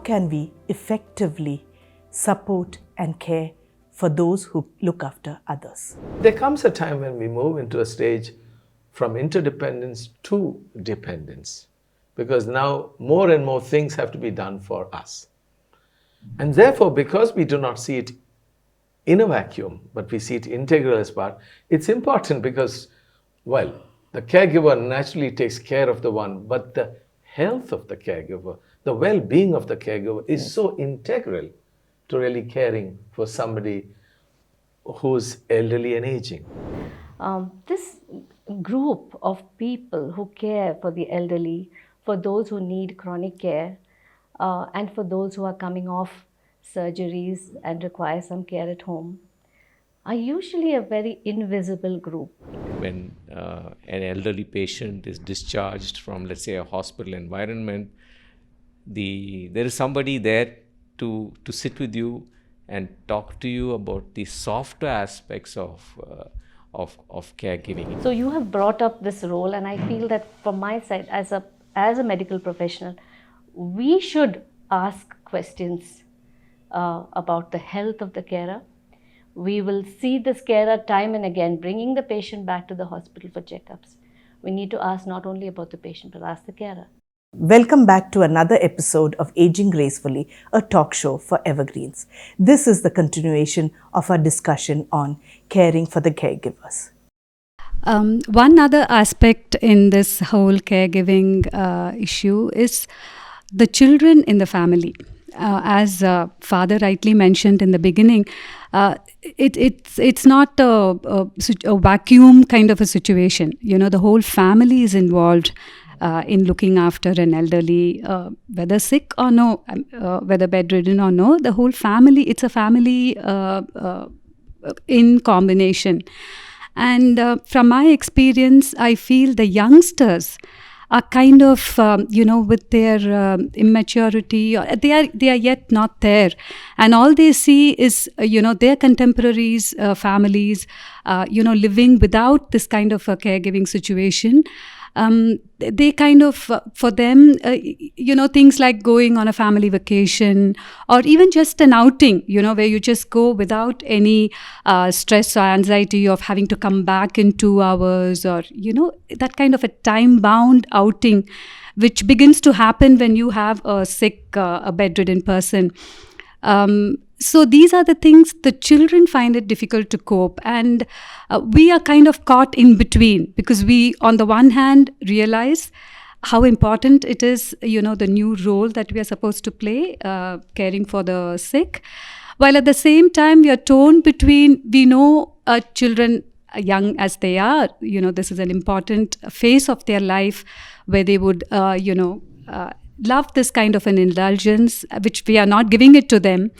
can we effectively support and care for those who look after others? There comes a time when we move into a stage from interdependence to dependence, because now more and more things have to be done for us. And therefore, because we do not see it in a vacuum, but we see it integral as part, it's important because, well, the caregiver naturally takes care of the one, but the health of the caregiver, the well-being of the caregiver is so integral to really caring for somebody who's elderly and aging. This group of people who care for the elderly, for those who need chronic care, and for those who are coming off surgeries and require some care at home, are usually a very invisible group. When an elderly patient is discharged from, let's say, a hospital environment, there is somebody there to sit with you and talk to you about the softer aspects of caregiving. So you have brought up this role, and I feel that from my side, as a medical professional, we should ask questions about the health of the carer. We will see this carer time and again bringing the patient back to the hospital for checkups. We need to ask not only about the patient, but ask the carer. Welcome back to another episode of Aging Gracefully, a talk show for Evergreens. This is the continuation of our discussion on caring for the caregivers. One other aspect in this whole caregiving issue is the children in the family. As Father rightly mentioned in the beginning, it's not a vacuum kind of a situation. You know, the whole family is involved in looking after an elderly, whether sick or no, whether bedridden or no. The whole family, it's a family in combination. And from my experience, I feel the youngsters are kind of, with their immaturity, they are yet not there. And all they see is, their contemporaries, families, living without this kind of a caregiving situation. They kind of, for them, things like going on a family vacation or even just an outing, where you just go without any stress or anxiety of having to come back in 2 hours or, that kind of a time-bound outing, which begins to happen when you have a sick, a bedridden person. So these are the things the children find it difficult to cope, and we are kind of caught in between because we, on the one hand, realize how important it is, the new role that we are supposed to play, caring for the sick, while at the same time we are torn between, we know children, young as they are, this is an important phase of their life where they would, love this kind of an indulgence, which we are not giving it to them.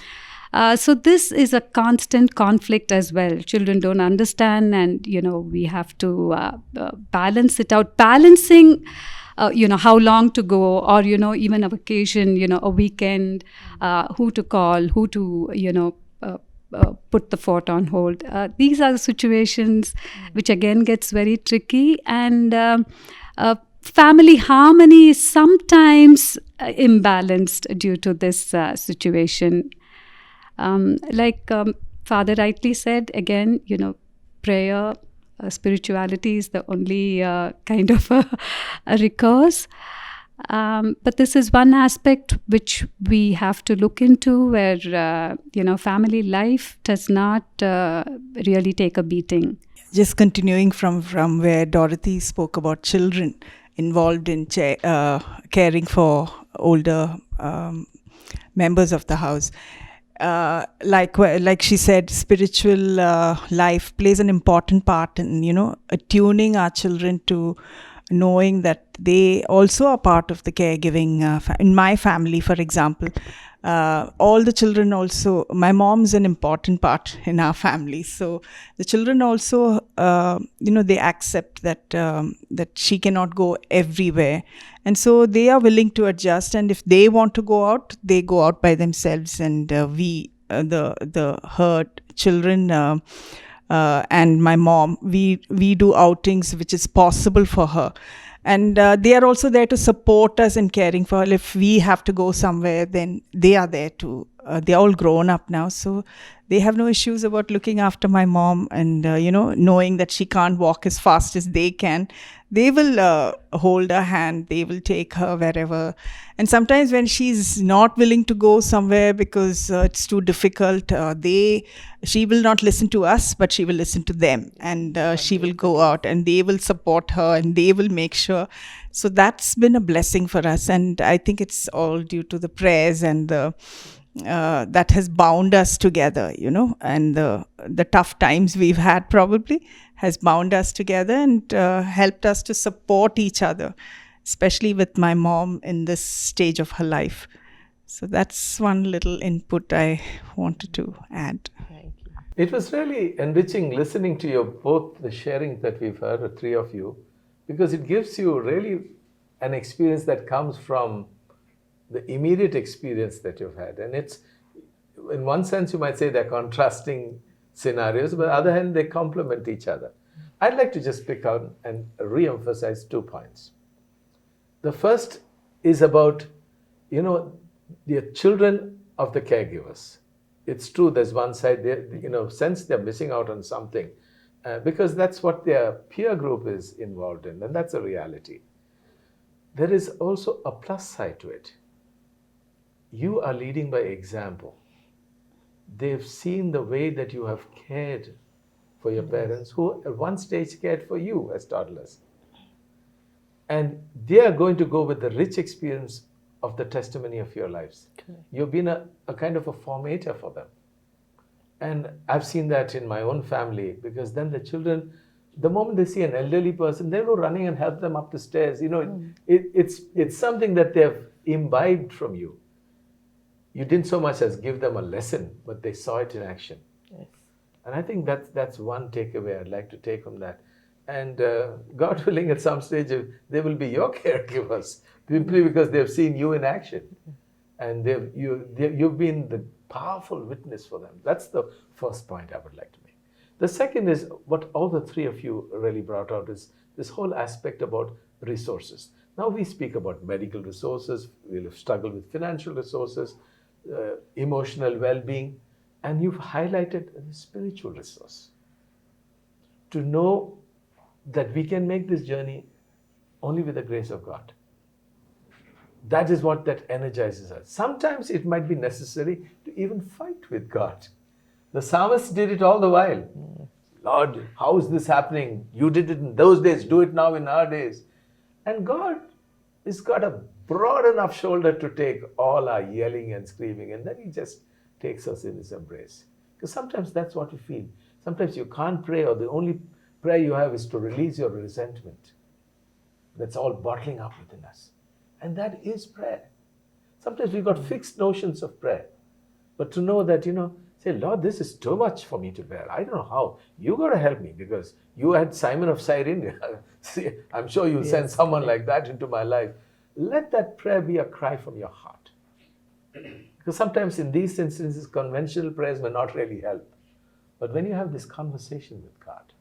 So this is a constant conflict as well. Children don't understand, and we have to balance it out. Balancing, how long to go, or even a vacation, a weekend, who to call, who to put the fort on hold. These are the situations which again gets very tricky, and family harmony is sometimes imbalanced due to this situation. Like Father rightly said, again, prayer, spirituality is the only kind of a recourse. But this is one aspect which we have to look into where, family life does not really take a beating. Just continuing from where Dorothy spoke about children involved in caring for older members of the house. Like she said, spiritual life plays an important part in, attuning our children to knowing that they also are part of the caregiving. In my family, for example, all the children also, my mom's an important part in our family. So the children also, they accept that she cannot go everywhere. And so they are willing to adjust. And if they want to go out, they go out by themselves. And her children and my mom, we do outings which is possible for her. And they are also there to support us in caring for her. If we have to go somewhere, then they are there to, they're all grown up now. So they have no issues about looking after my mom and, knowing that she can't walk as fast as they can. They will hold her hand, they will take her wherever. And sometimes when she's not willing to go somewhere because it's too difficult, she will not listen to us, but she will listen to them. And she will go out and they will support her and they will make sure. So that's been a blessing for us. And I think it's all due to the prayers and the that has bound us together, and the tough times we've had probably has bound us together and helped us to support each other, especially with my mom in this stage of her life. So that's one little input I wanted to add. Thank you. It was really enriching listening to both the sharing that we've heard, the three of you, because it gives you really an experience that comes from the immediate experience that you've had. And it's, in one sense, you might say they're contrasting scenarios, but on the other hand, they complement each other. I'd like to just pick out and re-emphasize 2 points. The first is about, the children of the caregivers. It's true, there's one side, sense they're missing out on something, because that's what their peer group is involved in, and that's a reality. There is also a plus side to it. You are leading by example. They've seen the way that you have cared for your parents, who at one stage cared for you as toddlers. And they are going to go with the rich experience of the testimony of your lives. Okay. You've been a kind of a formator for them. And I've seen that in my own family, because then the children, the moment they see an elderly person, they go running and help them up the stairs. It's something that they've imbibed from you. You didn't so much as give them a lesson, but they saw it in action. Yes. And I think that's one takeaway I'd like to take from that. And God willing, at some stage, they will be your caregivers, simply because they've seen you in action. And you've been the powerful witness for them. That's the first point I would like to make. The second is what all the three of you really brought out is this whole aspect about resources. Now we speak about medical resources, we'll struggle with financial resources, emotional well-being, and you've highlighted the spiritual resource. To know that we can make this journey only with the grace of God. That is what that energizes us. Sometimes it might be necessary to even fight with God. The psalmist did it all the while. Lord, how is this happening? You did it in those days, do it now in our days. And God has got a broad enough shoulder to take all our yelling and screaming, and then He just takes us in His embrace. Because sometimes that's what we feel. Sometimes you can't pray, or the only prayer you have is to release your resentment. That's all bottling up within us. And that is prayer. Sometimes we've got fixed notions of prayer. But to know that, say, Lord, this is too much for me to bear. I don't know how. You got to help me, because you had Simon of Cyrene. See, I'm sure you'll send someone like that into my life. Let that prayer be a cry from your heart. Because sometimes in these instances, conventional prayers may not really help. But when you have this conversation with God,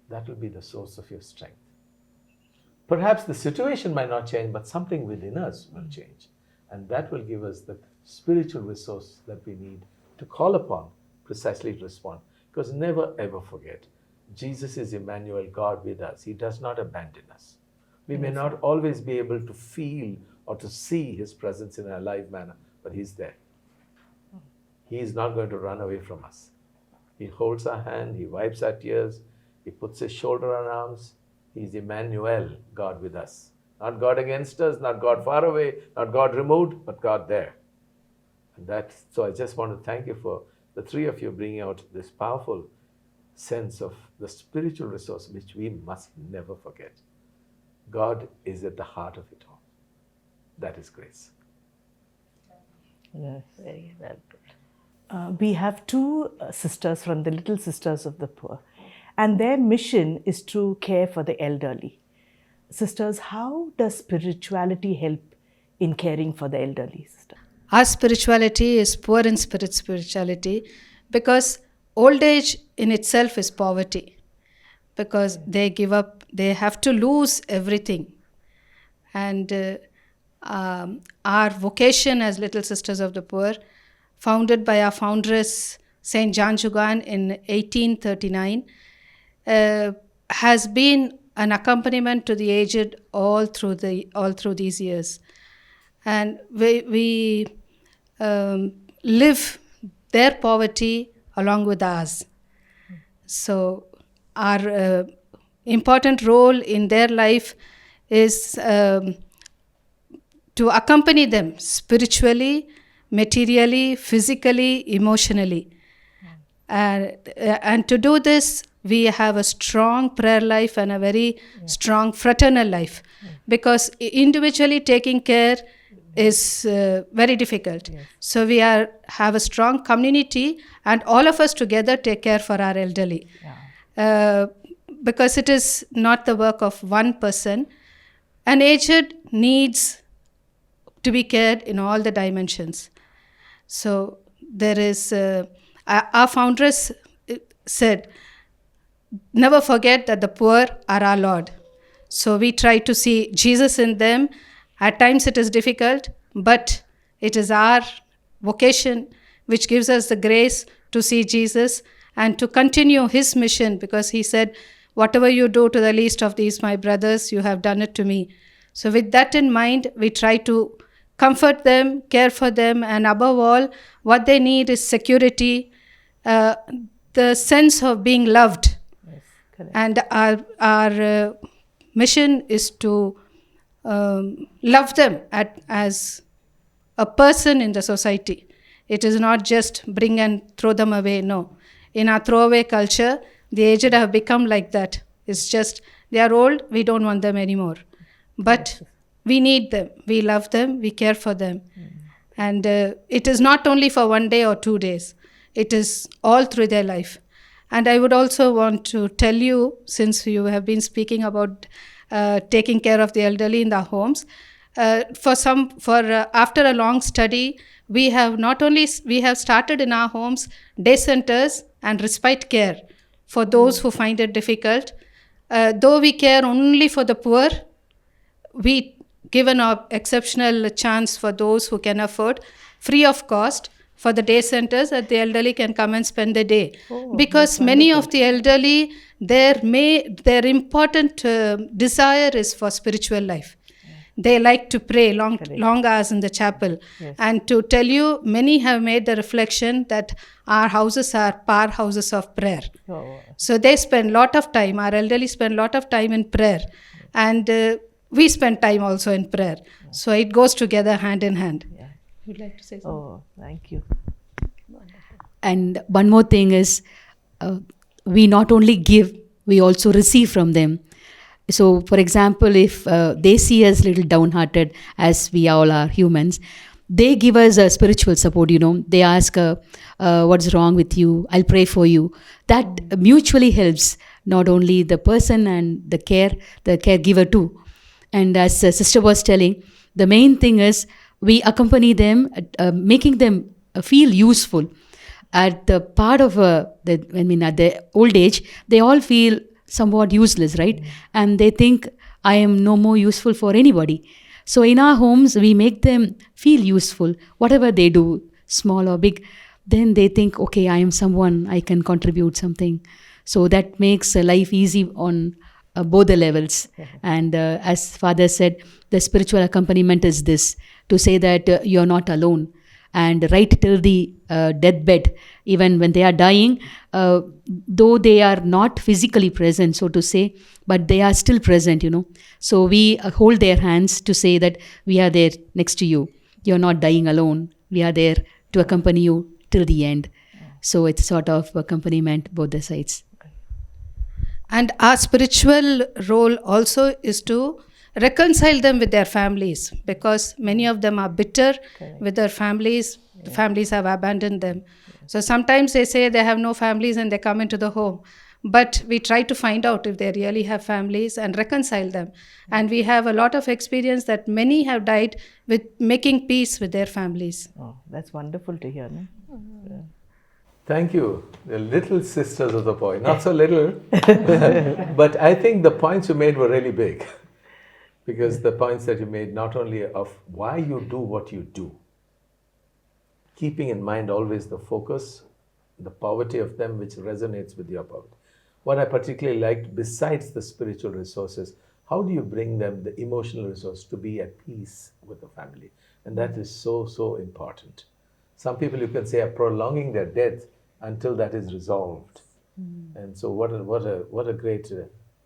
that will be the source of your strength. Perhaps the situation might not change, but something within us will change. And that will give us the spiritual resource that we need to call upon precisely to respond. Because never ever forget, Jesus is Emmanuel, God with us. He does not abandon us. We may not always be able to feel or to see His presence in a live manner, but He's there. He is not going to run away from us. He holds our hand, He wipes our tears, He puts His shoulder on our arms. He's Emmanuel, God with us. Not God against us, not God far away, not God removed, but God there. And so I just want to thank you for the three of you bringing out this powerful sense of the spiritual resource which we must never forget. God is at the heart of it all. That is grace. Yes, very well put. We have two sisters from the Little Sisters of the Poor, and their mission is to care for the elderly. Sisters, how does spirituality help in caring for the elderly, sister? Our spirituality is poor in spirituality, because old age in itself is poverty. because they give up, they have to lose everything. And our vocation as Little Sisters of the Poor, founded by our foundress Saint John Jugan in 1839, has been an accompaniment to the aged all through these years. And we live their poverty along with ours. So our important role in their life is to accompany them spiritually, materially, physically, emotionally. And to do this, we have a strong prayer life and a very strong fraternal life, because individually taking care is very difficult. So we have a strong community, and all of us together take care for our elderly. Because it is not the work of one person. An aged needs to be cared in all the dimensions. So there is, our foundress said, never forget that the poor are our Lord. So we try to see Jesus in them. At times it is difficult, but it is our vocation which gives us the grace to see Jesus and to continue his mission, because he said, whatever you do to the least of these my brothers, you have done it to me. So with that in mind, we try to comfort them, care for them, and above all, what they need is security, the sense of being loved. Yes, correct. And our mission is to love them as a person in the society. It is not just bring and throw them away, no. In our throwaway culture, the aged have become like that. It's just, they are old, we don't want them anymore. But we need them, we love them, we care for them. And it is not only for 1 day or 2 days. It is all through their life. And I would also want to tell you, since you have been speaking about taking care of the elderly in the homes, after a long study, we have started in our homes day centers and respite care for those who find it difficult. Though we care only for the poor, we give an exceptional chance for those who can afford, free of cost, for the day centers, that the elderly can come and spend the day. Because many of the elderly, their important desire is for spiritual life. They like to pray long hours in the chapel. Yes. And to tell you, many have made the reflection that our houses are powerhouses of prayer. So they spend a lot of time, our elderly spend a lot of time in prayer. And we spend time also in prayer. So it goes together hand in hand. Yeah. You'd like to say something? Oh, thank you. And one more thing is, we not only give, we also receive from them. So, for example, if they see us little downhearted, as we all are humans, they give us a spiritual support, They ask, what's wrong with you? I'll pray for you. That mutually helps not only the person and the caregiver too. And as Sister was telling, the main thing is we accompany them, making them feel useful. At the part of at the old age, they all feel somewhat useless, right? And they think, I am no more useful for anybody. So in our homes, we make them feel useful. Whatever they do, small or big, then they think, okay, I am someone, I can contribute something. So that makes life easy on both the levels. And as Father said, the spiritual accompaniment is this, to say that you're not alone. And right till the deathbed, even when they are dying, though they are not physically present, so to say, but they are still present, So we hold their hands to say that we are there next to you. You're not dying alone. We are there to accompany you till the end. So it's sort of accompaniment both the sides. And our spiritual role also is to reconcile them with their families, because many of them are bitter with their families. The families have abandoned them. So sometimes they say they have no families and they come into the home. But we try to find out if they really have families and reconcile them. And we have a lot of experience that many have died with making peace with their families. Oh, that's wonderful to hear. No? Thank you. The little sisters of the boy. Not so little, but I think the points you made were really big. Because the points that you made, not only of why you do what you do, keeping in mind always the focus, the poverty of them which resonates with your poverty. What I particularly liked, besides the spiritual resources, how do you bring them the emotional resource to be at peace with the family? And that is so, so important. Some people, you can say, are prolonging their death until that is resolved. And so what a great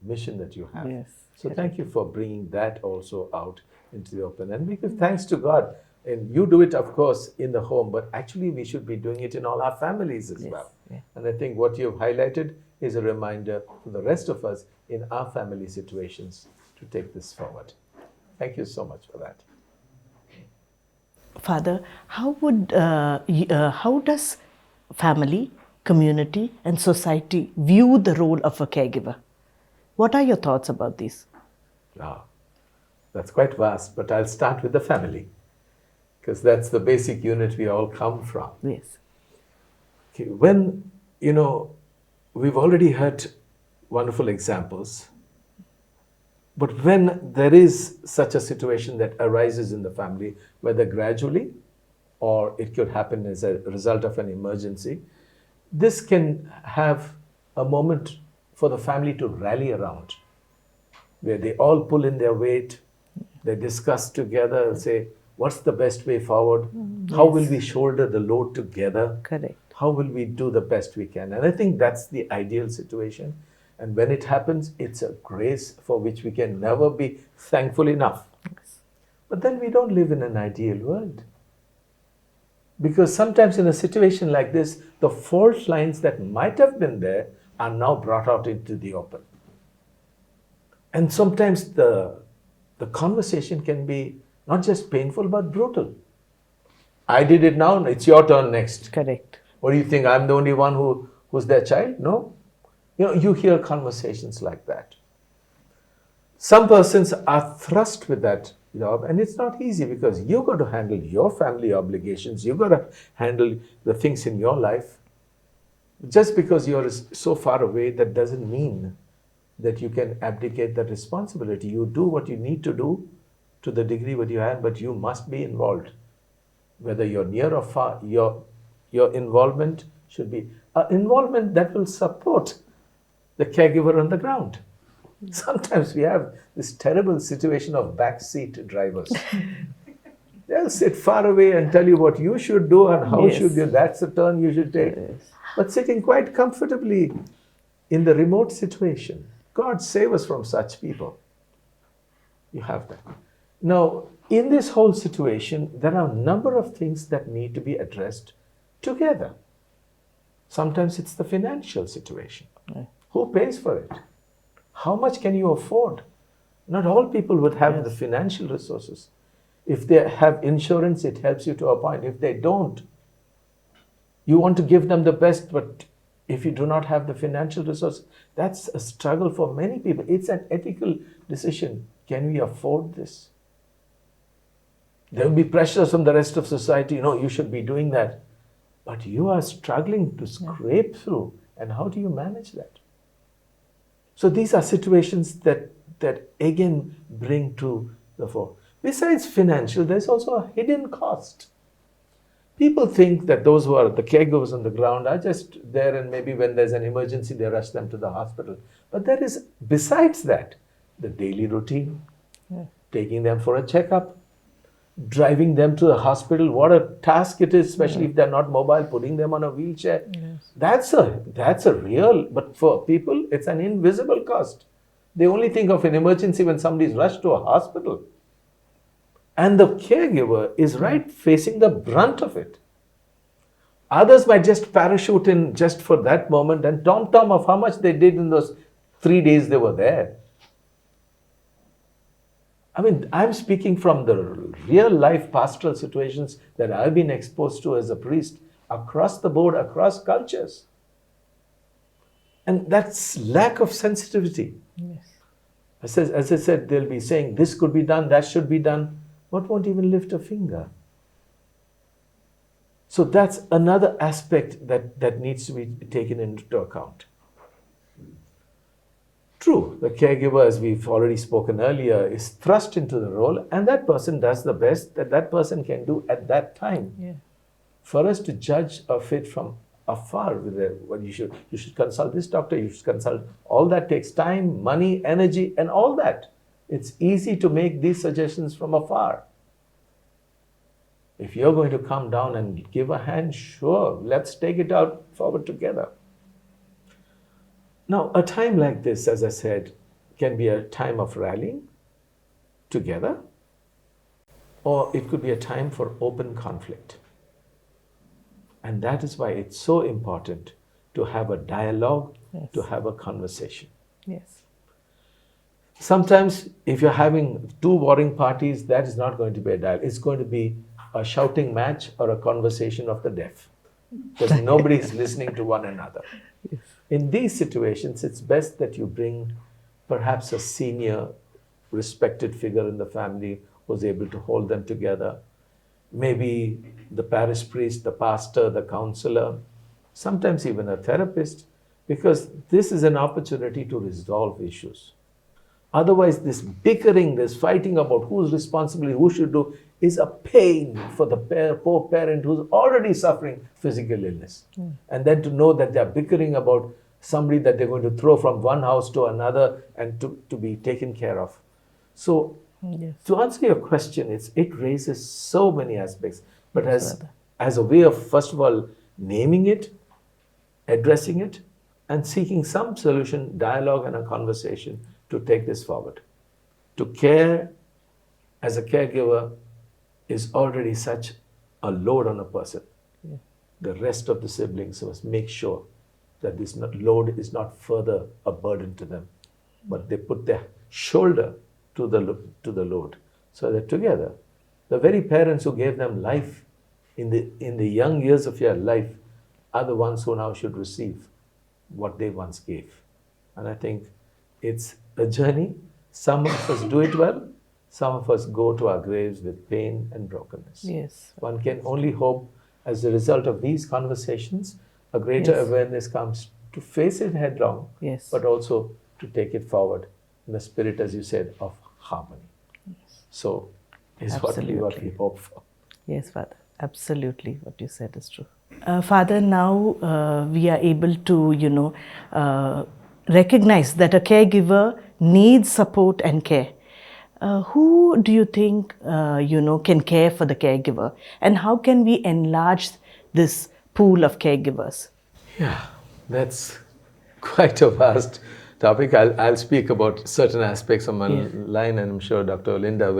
mission that you have. Yes. So thank you for bringing that also out into the open. And we give thanks to God. And you do it, of course, in the home, but actually we should be doing it in all our families as well. Yeah. And I think what you've highlighted is a reminder to the rest of us in our family situations to take this forward. Thank you so much for that. Father, how does family, community, and society view the role of a caregiver? What are your thoughts about this? That's quite vast, but I'll start with the family, because that's the basic unit we all come from. Yes. Okay, when, we've already heard wonderful examples, but when there is such a situation that arises in the family, whether gradually or it could happen as a result of an emergency, this can have a moment for the family to rally around, where they all pull in their weight, they discuss together and say, what's the best way forward? How will we shoulder the load together? Correct. How will we do the best we can? And I think that's the ideal situation. And when it happens, it's a grace for which we can never be thankful enough. Yes. But then we don't live in an ideal world. Because sometimes in a situation like this, the fault lines that might have been there are now brought out into the open. And sometimes the conversation can be not just painful, but brutal. I did it now, it's your turn next. Correct. What do you think? I'm the only one who's their child? No. You hear conversations like that. Some persons are thrust with that job, and it's not easy because you've got to handle your family obligations. You've got to handle the things in your life. Just because you're so far away, that doesn't mean that you can abdicate that responsibility. You do what you need to do to the degree what you have, but you must be involved. Whether you're near or far, your involvement should be involvement that will support the caregiver on the ground. Sometimes we have this terrible situation of backseat drivers. They'll sit far away and tell you what you should do and how Yes. should you, that's the turn you should take. Yes. But sitting quite comfortably in the remote situation. God save us from such people. You have that. Now, in this whole situation, there are a number of things that need to be addressed together. Sometimes it's the financial situation. Right. Who pays for it? How much can you afford? Not all people would have the financial resources. If they have insurance, it helps you to a point. If they don't, you want to give them the best, but if you do not have the financial resource, that's a struggle for many people. It's an ethical decision. Can we afford this? There will be pressures from the rest of society. You should be doing that. But you are struggling to scrape through. And how do you manage that? So these are situations that again bring to the fore. Besides financial, there's also a hidden cost. People think that those who are the caregivers on the ground are just there, and maybe when there's an emergency, they rush them to the hospital. But there is, besides that, the daily routine, taking them for a checkup, driving them to the hospital. What a task it is, especially if they're not mobile, putting them on a wheelchair. Yes. That's a real, but for people, it's an invisible cost. They only think of an emergency when somebody's rushed to a hospital. And the caregiver is right facing the brunt of it. Others might just parachute in just for that moment and tom-tom of how much they did in those 3 days they were there. I mean, I'm speaking from the real life pastoral situations that I've been exposed to as a priest across the board, across cultures. And that's lack of sensitivity. Yes. As I said, they'll be saying, this could be done, that should be done, but won't even lift a finger. So that's another aspect that needs to be taken into account. True, the caregiver, as we've already spoken earlier, is thrust into the role, and that person does the best that that person can do at that time. Yeah. For us to judge a fit from afar, well, you should consult this doctor, you should consult, all that takes time, money, energy, and all that. It's easy to make these suggestions from afar. If you're going to come down and give a hand, sure, let's take it out forward together. Now, a time like this, as I said, can be a time of rallying together, or it could be a time for open conflict. And that is why it's so important to have a dialogue, Yes. to have a conversation. Yes. Sometimes, if you're having two warring parties, that is not going to be a dialogue. It's going to be a shouting match or a conversation of the deaf, because nobody is listening to one another. Yes. In these situations, it's best that you bring perhaps a senior, respected figure in the family who's able to hold them together. Maybe the parish priest, the pastor, the counselor, sometimes even a therapist, because this is an opportunity to resolve issues. Otherwise, this bickering, this fighting about who's responsible, who should do, is a pain for the poor parent who's already suffering physical illness. And then to know that they're bickering about somebody that they're going to throw from one house to another and to be taken care of. So, Yes. to answer your question, it raises so many aspects. But Yes, brother. as a way of, first of all, naming it, addressing it, and seeking some solution, dialogue and a conversation to take this forward. To care as a caregiver is already such a load on a person. Yeah. The rest of the siblings must make sure that this load is not further a burden to them, but they put their shoulder to the load, so that together, the very parents who gave them life in the young years of your life are the ones who now should receive what they once gave. And I think it's a journey. Some of us do it well, some of us go to our graves with pain and brokenness. Yes. One can only hope, as a result of these conversations, a greater Yes. awareness comes to face it headlong, Yes. but also to take it forward in the spirit, as you said, of harmony. So, is what we Absolutely. hope for. Yes, Father. Absolutely, what you said is true. Father, now we are able to, recognize that a caregiver needs support and care. Who do you think, can care for the caregiver? And how can we enlarge this pool of caregivers? Yeah, that's quite a vast topic. I'll speak about certain aspects of my Yeah. line, and I'm sure Dr. Olinda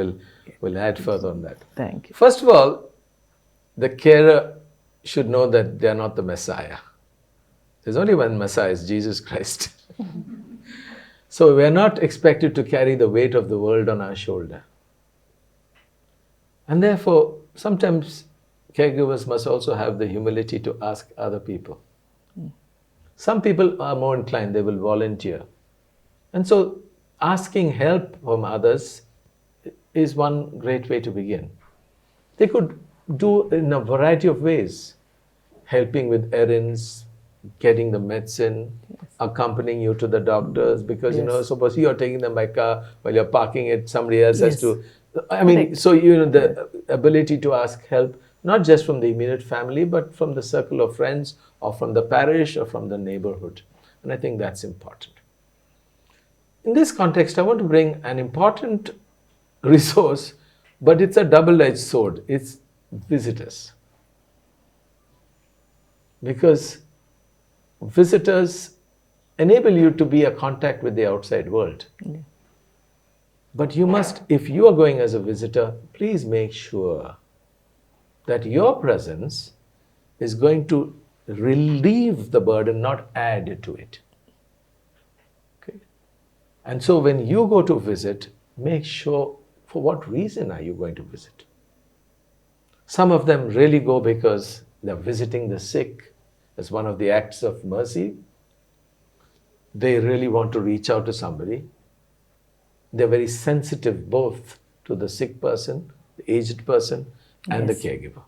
will add further on that. Thank you. First of all, the carer should know that they are not the Messiah. There's only one Messiah, is Jesus Christ. So we are not expected to carry the weight of the world on our shoulder. And therefore, sometimes caregivers must also have the humility to ask other people. Some people are more inclined, they will volunteer. And so asking help from others is one great way to begin. They could do in a variety of ways, helping with errands, getting the medicine, accompanying you to the doctors, because Yes. suppose you're taking them by car while you're parking it, somebody else has Yes. to. I mean, Correct. so the ability to ask help, not just from the immediate family, but from the circle of friends, or from the parish, or from the neighborhood. And I think that's important. In this context, I want to bring an important resource, but it's a double-edged sword. It's visitors. Because visitors enable you to be a contact with the outside world. Yeah. But you must, if you are going as a visitor, please make sure that your presence is going to relieve the burden, not add to it. Okay? And so when you go to visit, make sure for what reason are you going to visit. Some of them really go because they're visiting the sick as one of the acts of mercy. They really want to reach out to somebody. They're very sensitive both to the sick person, the aged person, and Yes. the caregiver.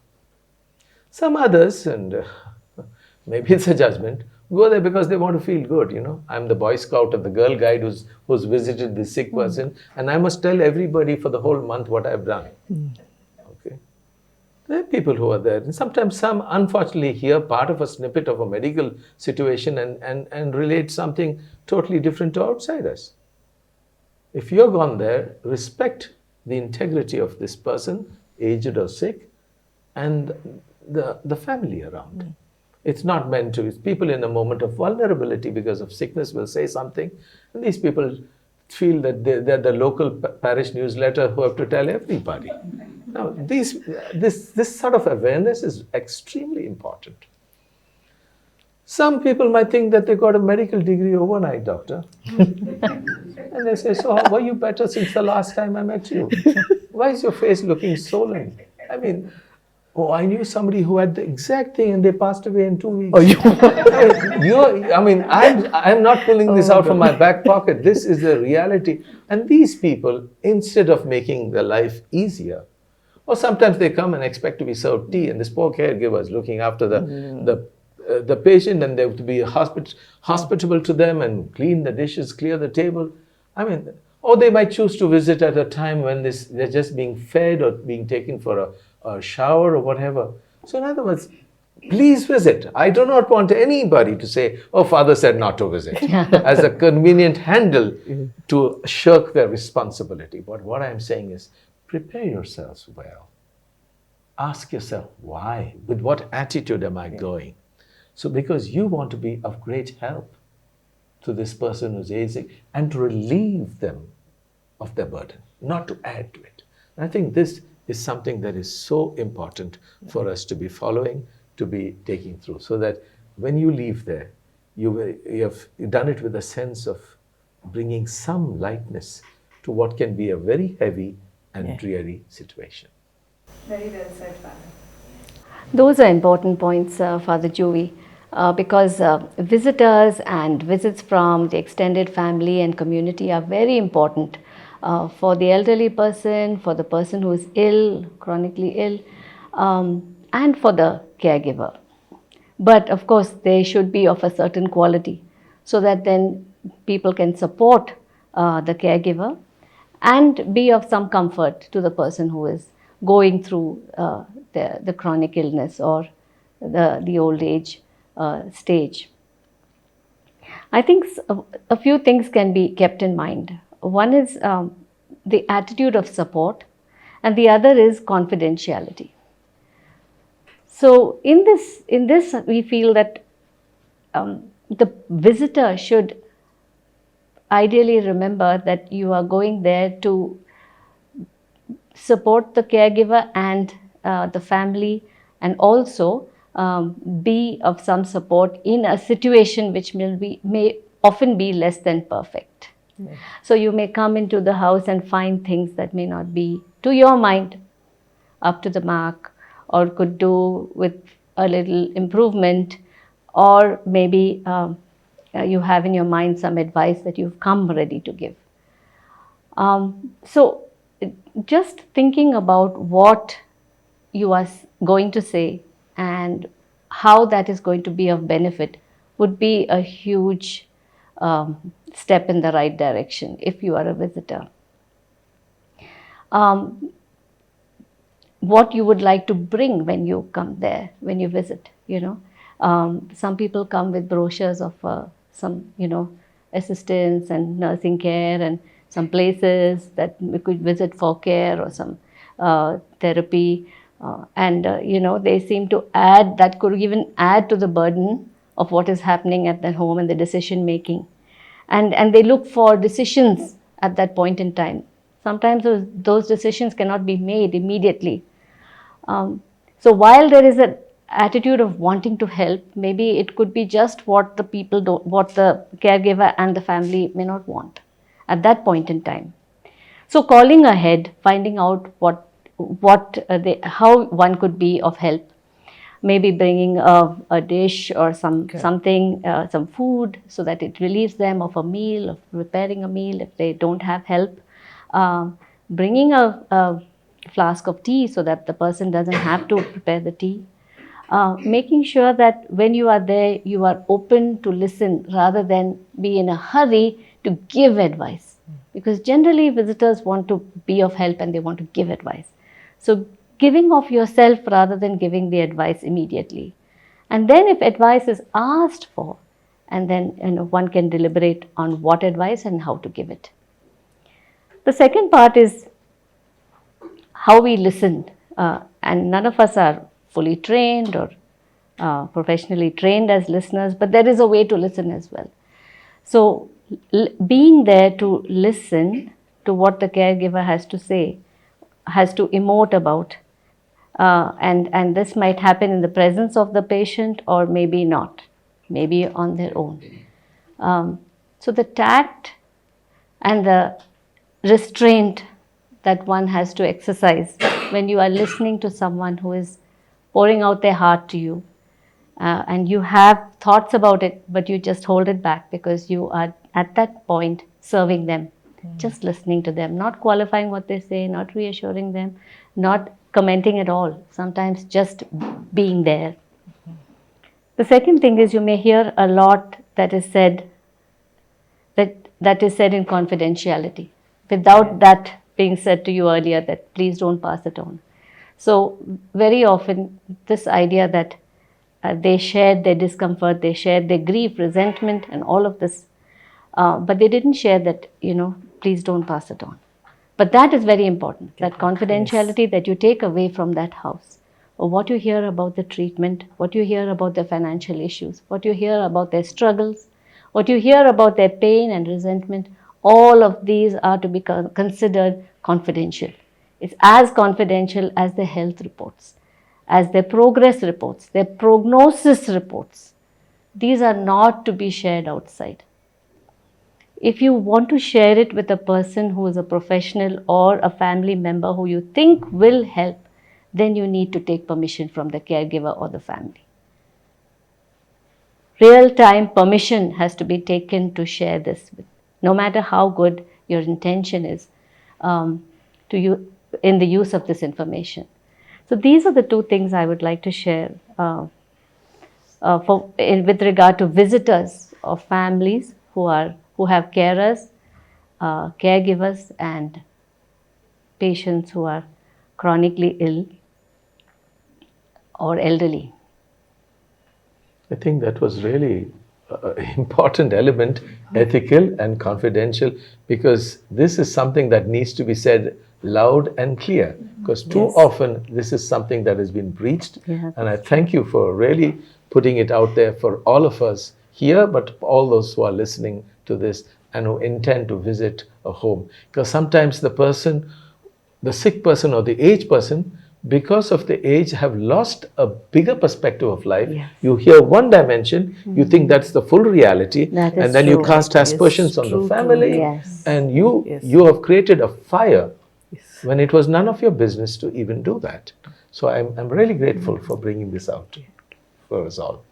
Some others, and maybe it's a judgment, go there because they want to feel good, you know. I'm the Boy Scout or the Girl Guide who's visited this sick person, and I must tell everybody for the whole month what I've done. Okay. There are people who are there. And sometimes some, unfortunately, hear part of a snippet of a medical situation and relate something totally different to outsiders. If you're gone there, respect the integrity of this person, aged or sick, and the family around. It's not meant to. It's people in a moment of vulnerability because of sickness will say something, and these people feel that they're the local parish newsletter who have to tell everybody. Now, this sort of awareness is extremely important. Some people might think that they got a medical degree overnight, doctor. And they say, so were you better since the last time I met you? Why is your face looking swollen? I mean, oh, I knew somebody who had the exact thing and they passed away in 2 weeks. I'm not pulling this out from my back pocket. This is the reality. And these people, instead of making their life easier, or sometimes they come and expect to be served tea, and this poor caregiver is looking after the patient, and they have to be hospitable to them and clean the dishes, clear the table. I mean, or they might choose to visit at a time when they're just being fed or being taken for a shower or whatever. So in other words, please visit. I do not want anybody to say, oh, Father said not to visit, as a convenient handle to shirk their responsibility. But what I'm saying is, prepare yourselves well. Ask yourself, why? With what attitude am I going? So because you want to be of great help to this person who's aging and to relieve them of their burden, not to add to it. And I think this is something that is so important for us to be following, to be taking through, so that when you leave there, you have done it with a sense of bringing some lightness to what can be a very heavy and dreary situation. Very well said, Father. Those are important points, Father Joey, because visitors and visits from the extended family and community are very important for the elderly person, for the person who is ill, chronically ill, and for the caregiver. But of course, they should be of a certain quality so that then people can support the caregiver and be of some comfort to the person who is going through the chronic illness or the old age stage. I think a few things can be kept in mind. One is the attitude of support, and the other is confidentiality. So in this we feel that the visitor should ideally remember that you are going there to support the caregiver and the family, and also be of some support in a situation which may often be less than perfect. Yes. So you may come into the house and find things that may not be to your mind up to the mark, or could do with a little improvement, or maybe you have in your mind some advice that you've come ready to give. So just thinking about what you are going to say and how that is going to be of benefit would be a huge step in the right direction if you are a visitor. What you would like to bring when you come there, when you visit, some people come with brochures of some, assistance and nursing care and some places that we could visit for care or some therapy. They seem to add, that could even add to the burden of what is happening at the home and the decision making. And they look for decisions at that point in time. Sometimes those decisions cannot be made immediately. So while there is an attitude of wanting to help, maybe it could be just what the caregiver and the family may not want at that point in time. So calling ahead, finding out how one could be of help, maybe bringing a dish or something, some food, so that it relieves them of a meal, of preparing a meal if they don't have help. Bringing a flask of tea so that the person doesn't have to prepare the tea. Making sure that when you are there, you are open to listen rather than be in a hurry to give advice. Because generally visitors want to be of help and they want to give advice. So giving of yourself rather than giving the advice immediately. And then if advice is asked for, and then one can deliberate on what advice and how to give it. The second part is how we listen. And none of us are fully trained or professionally trained as listeners, but there is a way to listen as well. So being there to listen to what the caregiver has to say, has to emote about, and this might happen in the presence of the patient or maybe not, maybe on their own. So the tact and the restraint that one has to exercise when you are listening to someone who is pouring out their heart to you, and you have thoughts about it, but you just hold it back because you are at that point serving them, just listening to them, not qualifying what they say, not reassuring them, not commenting at all, sometimes just being there. The second thing is you may hear a lot that is said in confidentiality, without that being said to you earlier that please don't pass it on. So very often this idea that they shared their discomfort, they shared their grief, resentment and all of this, but they didn't share that, please don't pass it on. But that is very important, that confidentiality that you take away from that house. Or what you hear about the treatment, what you hear about their financial issues, what you hear about their struggles, what you hear about their pain and resentment, all of these are to be considered confidential. It's as confidential as their health reports, as their progress reports, their prognosis reports. These are not to be shared outside. If you want to share it with a person who is a professional or a family member who you think will help, then you need to take permission from the caregiver or the family. Real-time permission has to be taken to share this with, no matter how good your intention is to you in the use of this information. So these are the two things I would like to share with regard to visitors of families who have carers, caregivers and patients who are chronically ill or elderly. I think that was really an important element, ethical and confidential, because this is something that needs to be said loud and clear, because too often this is something that has been breached. And I thank you for really putting it out there for all of us here, but all those who are listening to this and who intend to visit a home. Because sometimes the sick person or the aged person, because of the age, have lost a bigger perspective of life. You hear one dimension, you think that's the full reality, and then you cast aspersions on the family, and you have created a fire when it was none of your business to even do that. So I'm really grateful for bringing this out for us all.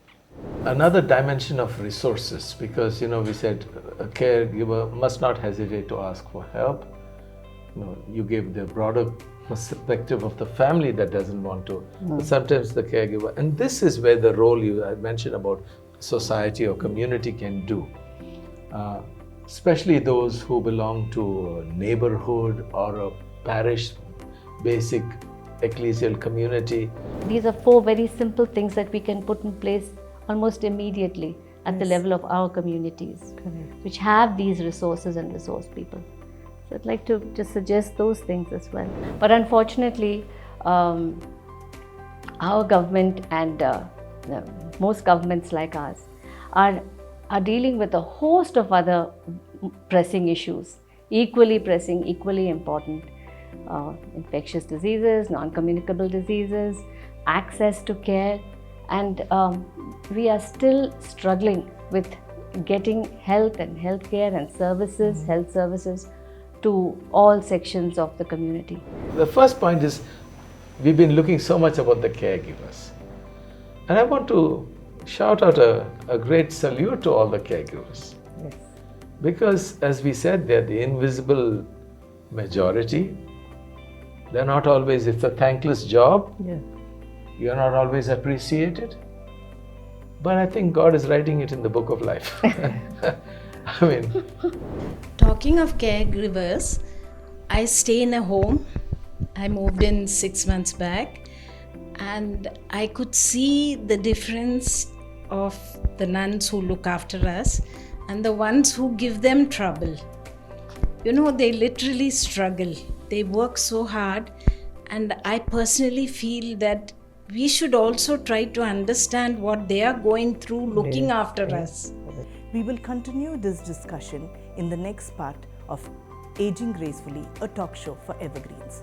Another dimension of resources, because we said a caregiver must not hesitate to ask for help. You gave the broader perspective of the family that doesn't want to, but sometimes the caregiver, and this is where the role you had mentioned about society or community can do, especially those who belong to a neighborhood or a parish, basic ecclesial community. These are 4 very simple things that we can put in place almost immediately at the level of our communities, which have these resources and resource people. So I'd like to just suggest those things as well. But unfortunately, our government and most governments like ours are dealing with a host of other pressing issues, equally pressing, equally important. Infectious diseases, non-communicable diseases, access to care, and we are still struggling with getting health and healthcare and services, health services to all sections of the community. The first point is, we've been looking so much about the caregivers. And I want to shout out a great salute to all the caregivers. Because as we said, they're the invisible majority. They're not always, it's a thankless job. You're not always appreciated. But I think God is writing it in the book of life. I mean, Talking of caregivers, I stay in a home. I moved in 6 months back, and I could see the difference of the nuns who look after us and the ones who give them trouble. You know, they literally struggle. They work so hard, and I personally feel that we should also try to understand what they are going through looking after us. We will continue this discussion in the next part of Aging Gracefully, a talk show for Evergreens.